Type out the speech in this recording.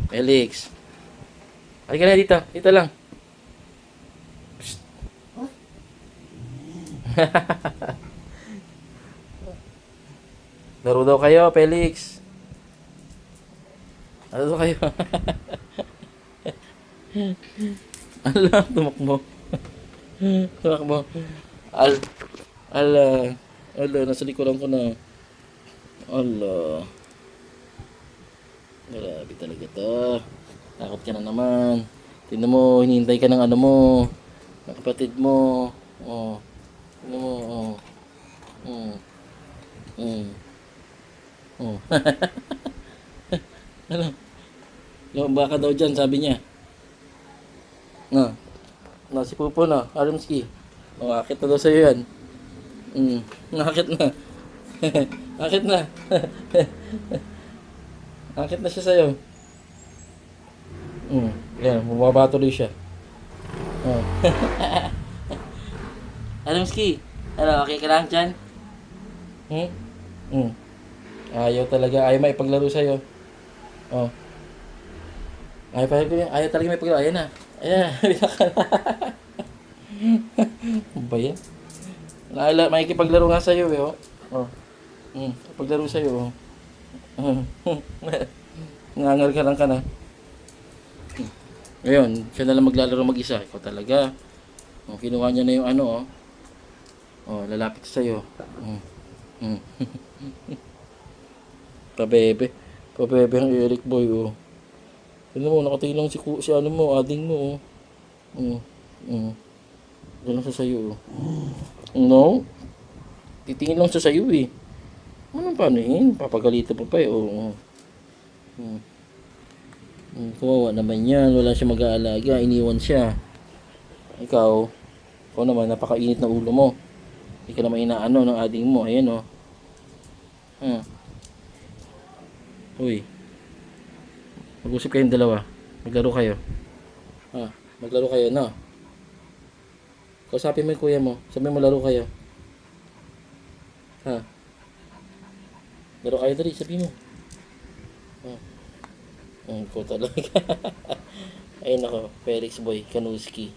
Felix. Halika na dito. Dito lang. Psst. Laro daw kayo, Felix. Laro daw kayo. Ala, tumakbo. Tumakbo. Ala. Ala, nasa likuran ko na. Ala. Grabe talaga to. Takot ka na naman. Tingnan mo, hinihintay ka ng ano mo. Ng kapatid mo. Oh. Tingnan mo, oh. Oh. Ano? Lumaba ka daw dyan, sabi niya. Si Pupo na, Aramski. Akit na daw sa'yo yan. Nakakit na. Akit na. Akit na siya sa'yo. Yan, bumaba tuloy siya. Aramski, ano, okay ka lang dyan? Ayaw talaga, ayaw maipaglaro sa'yo. Ayaw talaga maipaglaro, ayan na. Ayan, binaka na. Ano ba yan? Makikipaglaro nga sa'yo eh, paglaro sa'yo, Nangangal ka lang ka na. Ngayon, siya na lang maglalaro mag-isa. Ikaw talaga. Kinuha niya na yung ano, lalapit sa'yo. Pabebe. Pabebe ang Eric Boy, Tignan mo, nakatingin lang si ano mo, ading mo, Diyan lang siya sa'yo, No? Titingin lang siya sa'yo, Anong paano yun? Papagalitan pa pa, Kawawa naman yan. Wala siya mag-aalaga. Iniwan siya. Ikaw naman, napakainit na ulo mo. Hindi ka naman inaano ng ading mo. Ayan, Uy. Mag-usap kayong dalawa. Maglaro kayo. Maglaro kayo, no? Kausapin mo yung kuya mo. Sabihin mo laro kayo. Laro kayo dali. Sabihin mo. Ko talaga. Ayun ako. Felix Boy Kanuski.